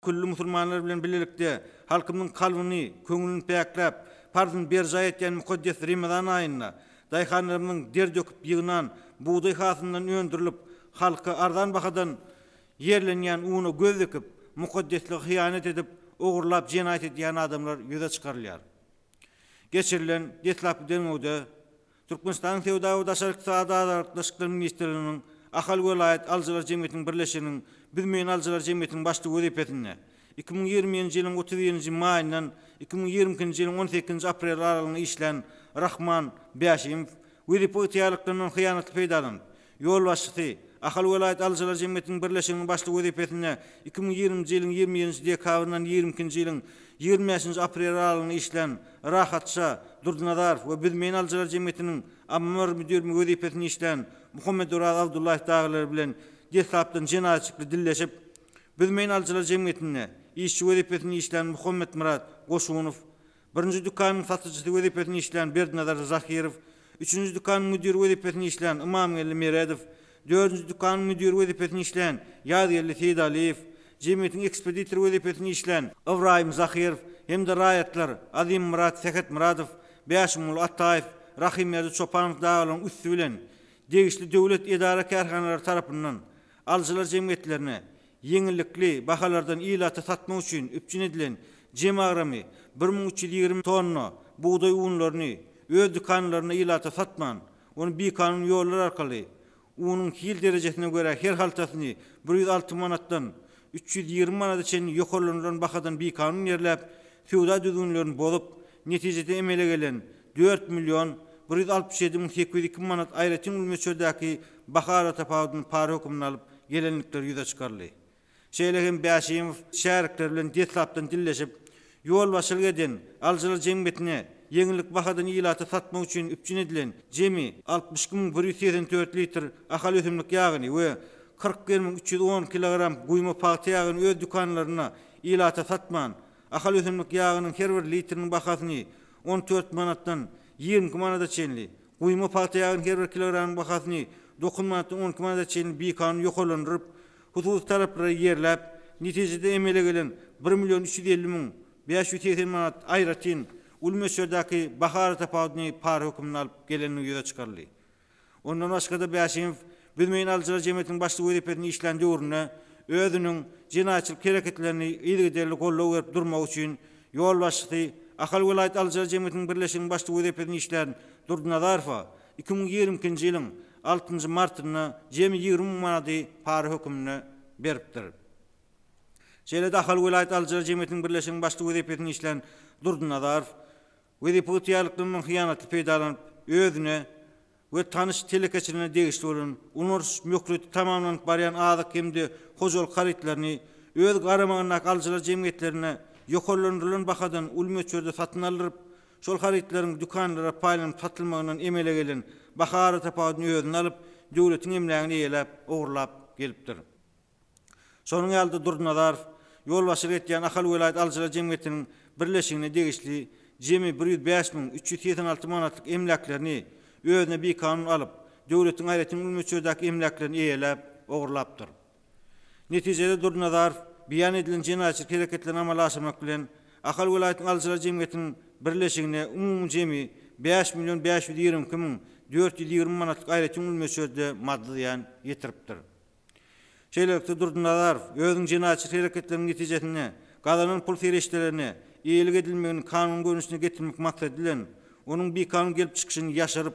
küllü musulmanlar bilen birlikde halkymyň kalbyny, köňülini päklep, parzyn berja etýän mukaddes Ramazan aýyna daýhanlarynyň der döküp ýygynan buğday hasyndan öndürilip halka arzan bahadan yerlenýän uny göz dikip mukaddeslige hyýanet edip ogurlap jinayet edýän adamlar ýüze çykarylýar. Geçirilen detlap deňewde Türkmenistan Sewda we Daşaryk Saada Ministrliginiň Ahal Welayat Alçylar Jemgyýetiniň birleşiginiň Bizmeýin Alçylar Jemgyýetiniň başly wezipetine 2020-nji ýylyň 30-njy maýyndan 2020-nji ýylyň 18-nji aprel aralygyny işlen Rahman Bäşimew wezipetçiliginden hyýanat peýdalanyp ýol başçysy Ahal Welayat Alçylar Jemgyýetiniň birleşiginiň başly wezipetine 2020-nji ýylyň 27-nji dekabryndan 22-nji ýylyň 25-nji aprel aralygyny işlen Rahatça Durdunazar we Bizmeýin Alçylar Jemgyýetiniň Ammar müdürlüğü wezipetini işlen Muhammed Uraz Abdullah dağlar bilen detlapdan jinayetçilikle dilleşip Bizmeýin Alçylar Jemgyýetine işçi wezipetini işlen Muhammed Murat Goşunow, birinji dükanyň satyjysy wezipetini işlen Berdinazar Zahirow, üçüncü dükanyň müdürü wezipetini işlen Imamgelli Meredow, dördüncü dükanyň müdürü wezipetini işlen Ýazyerli Seýdaliýew, jemgyýetiň ekspeditor wezipetini işlen Ibrahim Zahirow hem de raýatlar Azim Murat Sehet Muradow, Bäşimul Attaýew, Rahim Ýazy Çopanow dağlaryň üstü bilen degişli döwlet idara karhanalary tarapyndan alçylar jemgyýetlerine ýeňillikli bahalardan ilaty satmak üçin üpçün edilen jem agramy 1320 tonna buğday unlaryny öz dükanlaryna ilaty satman, onu bir kanun ýollar arkaly unyň hil derejesine göre her haltasyny 106 manatdan 320 manata çen ýokarlanan bahadan bir kanun ýerläp Sewda düzgünlerini bolup netijede emele gelen 4 milyon 167.802 manat aýratyn ulmeçördäki bahara tapawydyň para hökmüni alyp gelenlikler ýüze çykarly. Şeýlegen Bäşimew şäherlikler bilen detlapdan dilleşip ýol başylyk eden Alçylar Jemgyýetine ýeňillik bahadan ilaty satmak üçin üpçün edilen jemi 60.184 litr ahal ösümlik ýagyny we 40.310 kilogram guýma paty ýagyny öz dükanlaryna ilaty satman, ahal ösümlik ýagynyň her bir litriniň bahasyny 14 manatdan 20 manata çenli, guýma paty ýagynyň her bir kilogramyň bahasyny 9 manatdan 10 manata çenli bir kanun ýokarlandyryp, husus taraplara ýerläp, netijede emele gelen 1.350.580 manat aýratyn ulmeçördäki bahara tapawydyny para hökmüni alyp gelenligi ýüze çykarly. Ondan başga da Bäşimew Bizmeýin Alçylar Jemgyýetiniň başly wezipetini işlen döwrüne özüniň jinayetçilik hereketlerini ýygyderli gollaw berip durmak üçin ýol başçysy Ahal Welayat Alçylar Jemgyýetiniň birleşiginiň başly wezipetini işlen Durdunazarfa 2020-nji ýylyň 6-njy martyna jemi 20 manaty para hökmüni beripdir. Şeýle Ahal Welayat Alçylar Jemgyýetiniň birleşiginiň başly wezipetini işlen Durdunazar wezipetçiliginden hyýanatly peýdalanyp özüne we tanış telekeçilerine degişli bolan unurs möhlet tamamlanyp barýan azyk hemde hojal haritlaryny öz garamagyna Alçylar Jemgyýetlerine ýokarlandyrylan bahadan ulmeçörde satyn alyp, şol haritlaryň dükanlara paýlanyp satylmagyndan emele gelen bahara tapawydyny özüne alyp, döwletiň emlegini ýelep, ogurlap gelipdir. Şonuň ýalda Durdunazar ýol başylyk etýän Ahal Welayat Alçylar Jemgyýetiniň birleşigine degişli jemi 105.386 manatlyk emleklerini özüne bir kanun alyp, döwletiň aýratyn ulmeçördäki emleklerini ýelep, ogurlapdyr. Netijede Durdunazar beýan edilen jinayetçilik hereketlerini amala aşyrmak bilen Ahal Welaýatyň Alçylar Jemgyýetiniň birleşigine umum jemi 5.520.420 manatlyk aýratyn ulmeçörde maddiýan ýetiripdir. Şeýlelikde Durdunazar özüň jinayetçilik hereketleriniň netijesinde gazanan pul serişlerini iýilik edilmegini kanun görnüşine getirmek maksat bilen onun bir kanun gelip çykyşyny ýaşaryp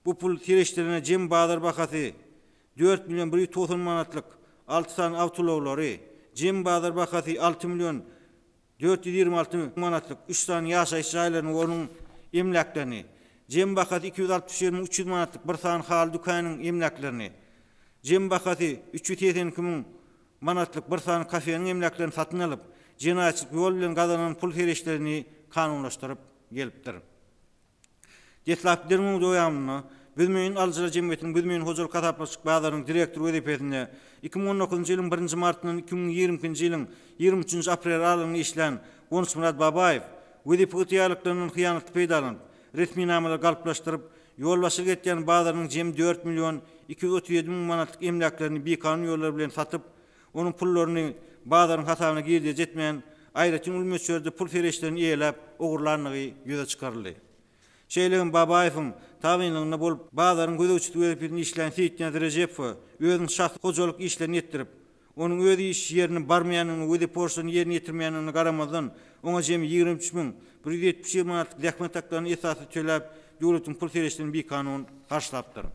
bu pul serişlerine jem bazar bahasy 4 milyon 190 manatlyk 6 san awtolawlary, jem bazar bahasy 6 milyon 426 manatlyk 3 san ýaşaýyş ýaýlaryny onun emleklerini, jem bahasy 260.300 manatlyk 1 san hal dükanyň emleklerini, jem bahasy 380.000 manatlyk 1 san kafeň emleklerini satyn alyp, jinayetçilik ýol bilen gazanan pul serişlerini kanunlaşdyryp gelipdir. Detlapdyryň doýamyny Bizmeýin Alçylar Jemgyýetiniň Bizmeýin hojal kataplaşyk bazarynyň direktor wezipetine 2019-njy ýylyň 1-nji martyndan 2020-nji ýylyň 23-nji aprel aralygyny işlen Gonç Murat Babaýew wezipetçiliginden hyýanatly peýdalanyp, resmi namalar galyplaşdyryp, ýol başylyk etýän bazarynyň jem 4 milyon 237 manatlyk emleklerini bir kanun ýolları bilen satyp, onun pullaryny bazarın hatabyna girdiye jetmeýän aýratyn ulmöçörde pul fereşlerini ýeläp ogurlarlygy ýöze çykaryldy. Şeýlegin Babaýewiň tabyinligine bolup bazarın gözegçiligi welipini işleýän Seyitnaz Rejepow özüniň şahsy hojalyk işlerini ýetdirip, onun öz iş ýerine barmaýanyny, özi porsiýony ýerine ýetirmeýäniňe garamazdan oňa jemi 23.170 manatlyk zähmet haklaryny esasy töläp, döwletiň pul fereşlerini bir kanun garşylapdyr.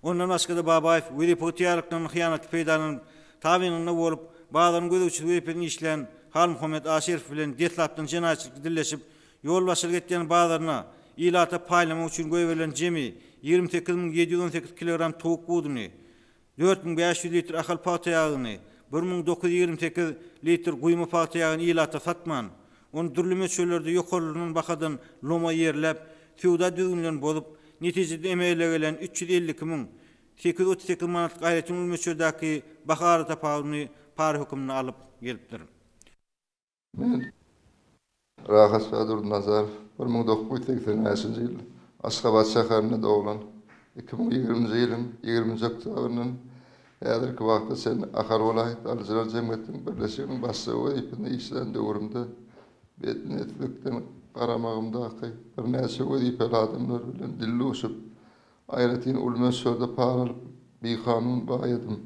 Ondan başga da Babaýew özi politiýalyklaryň hyýanaty peýdalanyp, tabyinligine bolup bazaryn gözegçiligi welipini işleýän Hal Muhammed Aşerow bilen detlapdan jenaýatçylyk dilleşip, yol başylyk etýän bazaryna ilata paýlama üçin göwerilen jemi 28.718 kilogram towuk buduny, 4.500 litr ahal paýta ýagyny, 1.928 litr guýma paýta ýagyny ilata satman, onu dürlüme çöllerde ýokarlygynyň bakadan loma ýerläp, suwda düzgünlen bolup, netijede emeýle gelen 350.838 manatlyk aýratyn ulmöçürdäki bahary tapawyny pary hökümine alyp gelipdir. Rahat Sadur Nazar 1980 ýyl Aşgabat şäherinde dowulan 2020 ýylyň 20 oktýabryndan häzirki wagtda sen Ahar Welaýat Alyjylar Jemgyýetiniň birleşiginiň başçyly wezipasynda işleýän döwrümde betnetlikden garamagymdaky bir näçe wezipeli adamlar bilen dilleşip aýratyn ulmöçörde paralyp bir kanun baýadym.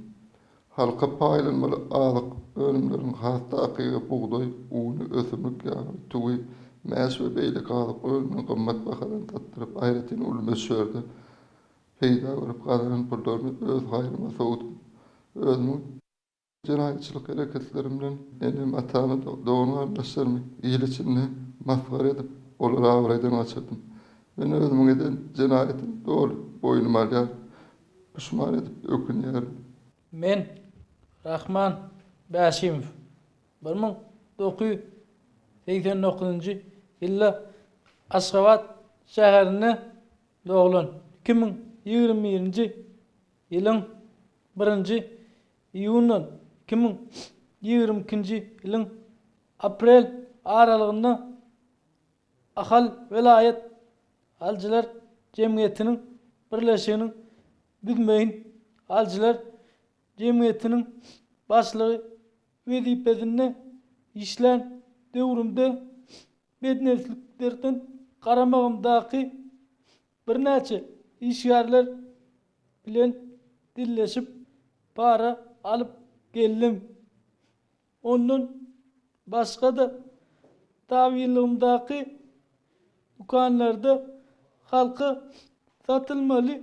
Halka paýlanmaly alyk önümleriň hatda akygy buğday, uny, ösümlik ýaly, tugy, mäş we beýlik alyp önüne gymmat bahadan tatdyryp aýratyn ulmöçörde peýda bolup galanan pullaryny öz gaýryma sowutup, özüniň jenaýatçylyk hereketleri bilen enem atamy dowuny ardaşlarmy ýyl içinde masgar edip olary awraýdan açdym. Men özümiň eden jenaýatyny dol boýnuma alýar, pişman edip ökünýär. Men Rahman Bäşimow 1989-njy ýylda Aşgabat şäherinde dowulan 2021-nji ýylyň 1-nji iýundan 2022-nji ýylyň aprel aralygynda Ahal Welaýat Alyjylar Jemgyýetiniň birleşiginiň Büdmeýin Alyjylar Jemgyýetiniň başlygy wezipasynda işleýän döwrümde bednetliklerden garamagymdaky birnäçe işgärler bilen dilleşip para alyp geldim. Ondan başga da tabyinligimdaky dukanlarda halka satylmaly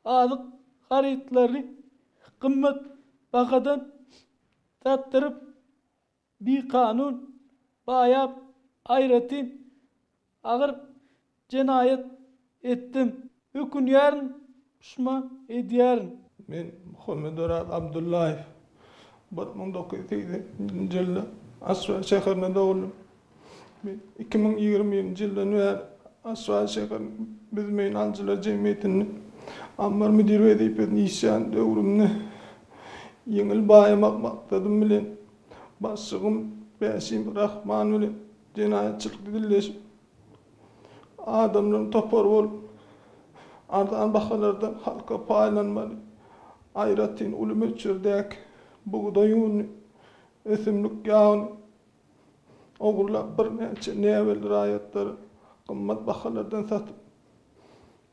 alyk haritleri kımmet bakadan tattırıp bir kanun bayap aýratyn ağır jenaýat etdim. Hükün yarın pişman edýärin. Men Muhammed Orad Abdullayev 1980 ýylda Aswa şäherinde dowuldum. Men 2020 ýyldan bäri Aswa şäherinde Büdmeýin Alyjylar Jemgyýetiniň ammar müdiri wezipasynda işleýän döwrümde ýeňil baýamak maksadym bilen başlygym Bäşimow Rahman bilen jenaýatçylyk dilleşip adamlaryň topar bolup ardan bahalardan halka paýlanmaly aýratyn ulmöçürdäk buğday uny, ösümlik ýagyny ogurlap birnäçe näwel raýatlary gymmat bahalardan satyp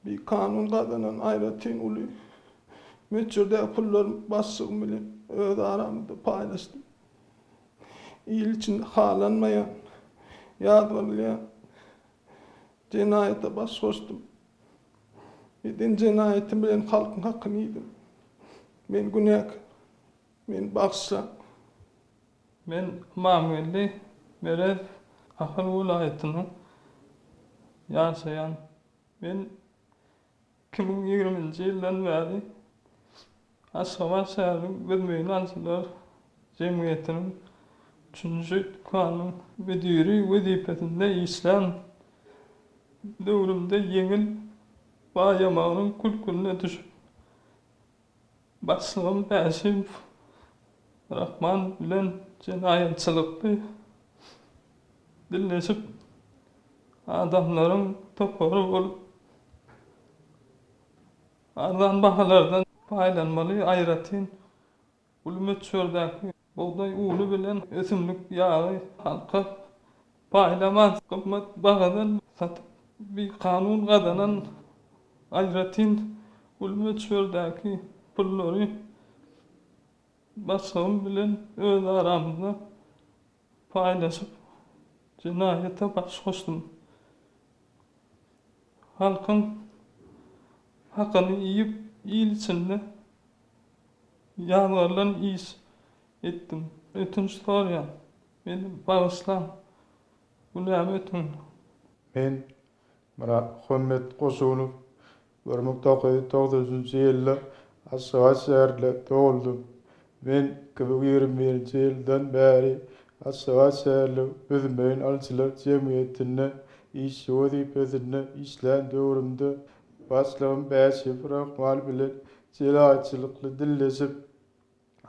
bir kanun gazanan aýratyn uly möçürde pullar başlygym bilen öz aramda paýlaşdym. İl içinde halanmayan, ýadgarlaýan jenaýata baş goşdum. Eden jenaýatim bilen halkyň hakyny ýedim. Men günäk, men bagşla. Men Mameli Merez Ahal Welaýatynyň ýaşaýan. Men 2020-nji ýyldan bäri Aşgabat şäheriniň Büdmeýin Alyjylar Jemgyýetiniň 3-nji kanun müdiri wezipasynda işleýän döwrümde ýeňil baýamagynyň kulkulyna düşüp başlygym Bäşimow Rahman bilen jenaýatçylykdy dilleşip adamlaryň topary bolup ardan bahalardan paýlanmaly aýratyn ulmet çördäki buğday ulu bilen ösümlük yağı halka paylamaz. Kımmat bagadan satıp bir kanun kadanan ayratin ulmet çördäki pulları başsağım bilen öz aramızda paylaşıp cinayete baş koştum. Halkın hakkını yiyip iyil içinde yanlarla iş ettim. Ötünç soruyan beni bağışlan. Günahım ötün. Men Muhammed Qosunov 1990 yılda Aşgabat şäherinde doğuldum. Men 2021 yıldan beri Aşgabat şäherli Özümeyin Alçılar Cemiyetine iş wezipesinde işlän döwrümde başlığım Bäşif Rahmal bilen jelaçylykly dilleşip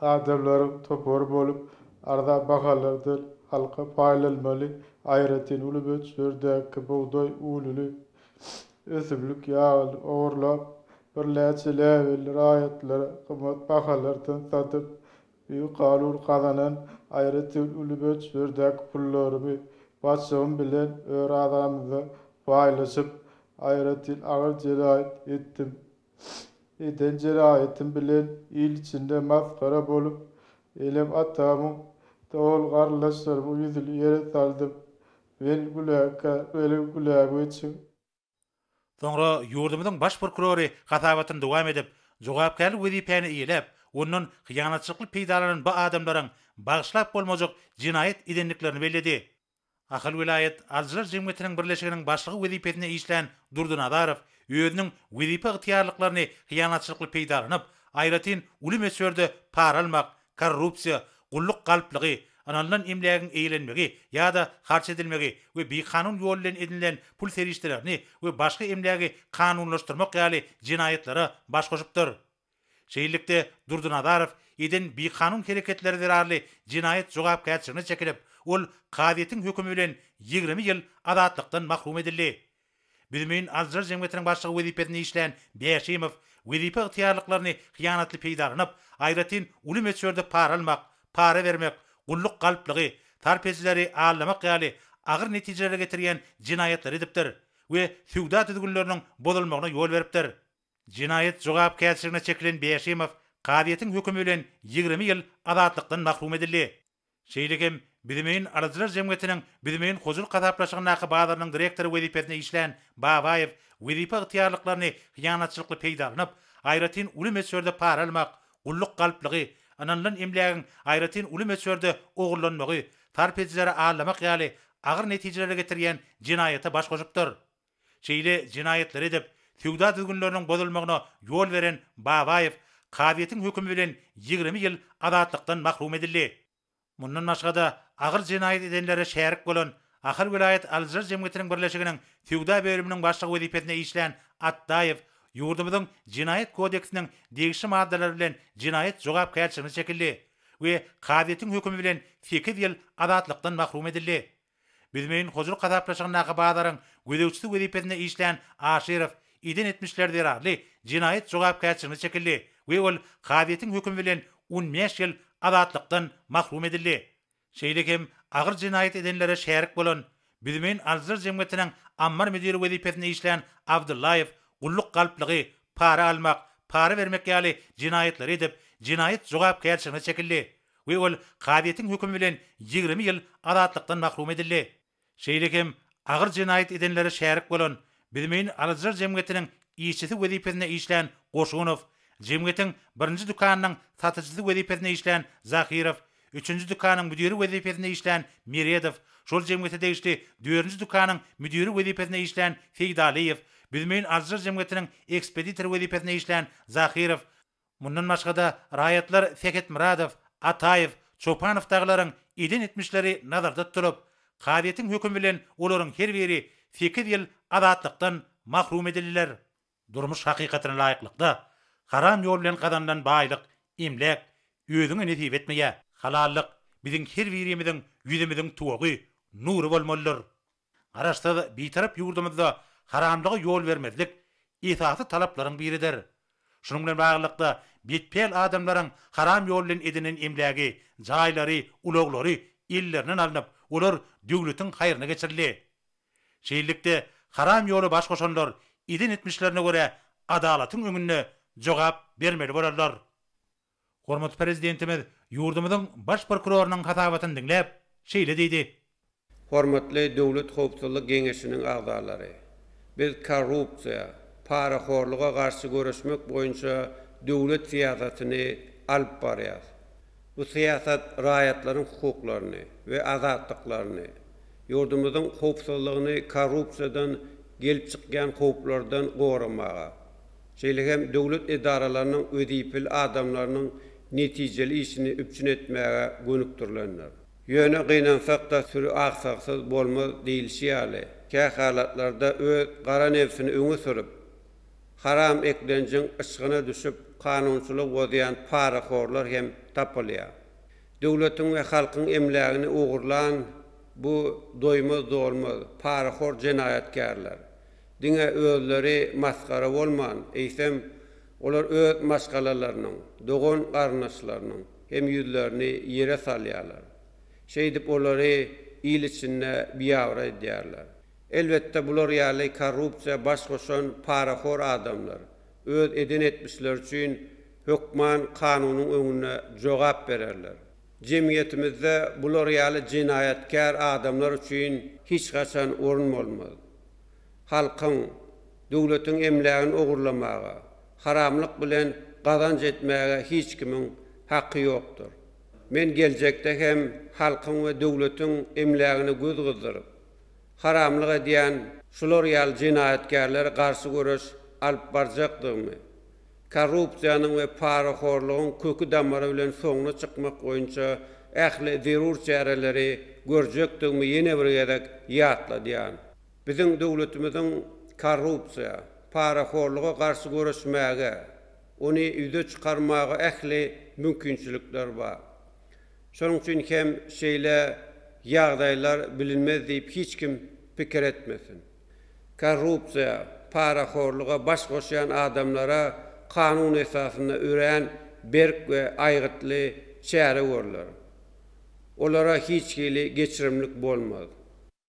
adamlarym topor bolup arda bakalardyr halka paylanmaly ayratin ulubet sördäki buğday ululu ösümlük yağıl oğurlap birläçe läwel raýatlara kymmat bakalardan satyp ýukarı kazanan ayratin ulubet sördäki pullary başsağım bilen ör adamyza paylaşıp ayratin agyr jelaýat etdim. Eden jelaýatim bilen il içinde maskara bolup elem atamyň doğul garlaşlarymy ýüzüli ýere saldım. Ben güläge için. Soňra ýurdumyzyň baş prokurory hasabatyny dowam edip, jogapkärlik wezipäni iýilep, onuň hyýanatçylykly peýdalanan bu adamlaryň bagyşlap bolmajak jinaýat edenliklerini belledi. Ahal vilayet Alçylar Jemgyýetiniň birleşiginiň başlygy wezipesine işlän Durdun Adarov özüniň wezipe ygtyýarlyklaryny hyýanatçylykly peýdalanyp, aýratyn uly mesjörde para almak, korrupsiýa, gulluk galplygy, analynan emlägiň eýlenmegi ýa-da harç edilmegi we bekanun ýol bilen edilen pul serişlerini we başga emlägi kanunlaşdyrmak ýaly jinaýatlara baş goşupdyr. Şeýlelikde Durdun Adarov eden bekanun hereketleri zerarly jinaýat jogapkärçiligine çekilip, ol kadyetiň hökümü bilen 20 ýyl azatlykdan mahrum edildi. Bizmeň Alçylar Jemgyýetiniň başlygy wezipesine işlän Bäşimow wezipe ygtyýarlyklaryny hyýanatly peýdalanyp, aýratyn uly mesjörde para almak, para bermek, gulluk galplygy, tarpejleri ağlamak ýaly agyr netijelere getirýän jinaýatlar edipdir we süwda tüzgünleriniň bozulmagyna ýol beripdir. Jinaýat jogapkärçiligine çekilen Bäşimow kadyetiň hökümü bilen 20 ýyl azatlykdan mahrum edildi. Şeýlekim Bizmeň Alçylar Jemgyýetiniň Bizmeň hojul gazaplaşygyny badarynyň direktory wezipesine işlän Babaýew wezipe ygtyýarlyklaryny hyýanatçylykly peýdalanyp, aýratyn uly mesjörde para almak, gulluk galplygy, analynan emlägiň aýratyn uly mesjörde ogurlanmagy, tarpejleri ağlamak ýaly agyr netijelere getirýän jinaýata baş goşupdyr. Şeýle jinaýatlar edip, süwda tüzgünleriniň bozulmagyna ýol beren Babaýew kadyetiň hökümü bilen 20 ýyl azatlykdan mahrum edildi. Mundan başgada agyr jinaýat edenlere şärik bolan Ahal vilayet Alçylar Jemgyýetiniň birleşiginiň süwda bölüminiň başlygy wezipesine işlän Atdaýew ýurdumyzyň jinaýat kodeksiniň degişli maddeleri bilen jinaýat jogapkärçiligine çekildi we kadyetiň hökümü bilen 8 ýyl azatlykdan mahrum edildi. Bizmeň hojul gazaplaşygyna badaryň gödäwçisi wezipesine işlän Aşerow iden etmişler derarly jinaýat jogapkärçiligine çekildi we ol kadyetiň hökümü bilen 15 ýyl azatlykdan mahrum edildi. Şeýlekim agyr jinaýat edenlere şärik bolan Bizmeň Alçylar Jemgyýetiniň ammar müdiri wezipesine işlän Abdullaýew gulluk galplygy, para almak, para bermek ýaly jinaýatlar edip, jinaýat jogapkärçiligine çekildi we ol kadyetiň hökümü bilen 20 ýyl azatlykdan mahrum edildi. Şeýlekim agyr jinaýat edenlere şärik bolan Bizmeň Alçylar Jemgyýetiniň işçisi wezipesine işlän Goşunow, jemgyýetiň 1-nji dükanynyň satyjysy wezipesine işlän Zahirow, 3-nji dükanyň müdiri wezipesine işlän Miredow, şol jemgyýete degişli 4-nji dükanyň müdiri wezipesine işlän Feýdaliýew, Bizmeň Alçylar Jemgyýetiniň ekspeditor wezipesine işlän Zahirow, mundan başgada raýatlar Seket Muradow, Ataýew, Çopanow daglaryň eden etmişleri nazarda tutulyp, kadyetiň hökümü bilen olaryň her biri 8 ýyl azatlykdan mahrum edildiler. Durmuş hakykatyna laýyklykda haram ýol bilen kazanılan baýlyk, emlek, özüňe nesip etmeýär. Halallyk biziň her birimiziň ýüzümiziň tuwagy, nury bolmalydyr. Garaşda bir tarap ýurdumyzda haramlyga ýol bermezlik esasy talaplaryň biridir. Şunun bilen baglanykda bitpel adamlaryň haram ýol bilen edinen emlägi, jaýlary, uloglary illerinden alınıp, olar döwletiň haýryna geçirildi. Şeýlelikde haram ýoly baş goşanlar idin etmişlerine göre adalatyň öňünde jogap bermeli bolarlar. Hormat prezidentimiz ýurdumyzyň baş prokurorunyň hatabatyny dinläp, şeýle diýdi. Hormatly Döwlet Howpsuzlyk Geňeşiniň agdalary, biz korrupsiýa, paraxorlyga garşy görüşmek boýunça döwlet siýasatyny alyp barýar. Bu siýasat raýatlaryň hukuklaryny we azatlyklaryny, ýurdumyzyň howpsuzlygyny korrupsiýadan gelip çykýan howplardan goramaga, şeýle-hem döwlet edaralarynyň ödipil adamlarynyň netijeli işini üpçün etmäge gönükdirlenler. Ýöne gynansak da sürü aksaksız bolmaz diýilýär. Kä halatlarda öz gara nefsini öňe sürüp, haram eklenjiň ışgyna düşüp kanunçylyk bozaýan paraxorlar hem tapylýar. Döwletiň we halkyň emlägini ugurlan bu doýmaz dolmaz paraxor jenayatkarlar. Diňe özleri maskara bolman, eýsem olar öz maskalarynyň, dogon garnaşlarynyň hem ýüzlerini ýere salýarlar. Şeýdip olary il içinde biýawra edýärler. Elbetde bular ýaly korrupsiýa baş goşan paraxor adamlar öz edin etmişler üçin hökman kanunyň öňünde jogap bererler. Jemgyýetimizde bular ýaly jinayatkar adamlar üçin hiç gaçan orun bolmaz. Halkyň, döwletiň emlägini ogurlamaga, haramlyk bilen gazanç etmäge hiç kimiň haqqy ýokdur. Men geljekde hem halkyň we döwletiň emlägini göz gyzdyryp, haramlyk edýän şular ýaly jinayatkarlara garşy görüş alyp barjakdymy, korrupsiýanyň we paraxorlygyň kökü damary bilen soňuna çykmak boýunça ähli zerur çäreleri görjekdigmi ýene bir gerek ýatla diýän. Biziň döwletimiziň korrupsiýa, paraxorlyga garşy görüşmäge, ony üýde çykarmaga ähli mümkinçilikler bar. Şonuň üçin hem şeýle ýagdaýlar bilinmez diýip hiç kim pikir etmesin. Korrupsiýa, paraxorlyga baş goşan adamlara kanun esasynda ören berk we aýgytly çäre görler. Olara hiç geçirimlik bolmaz.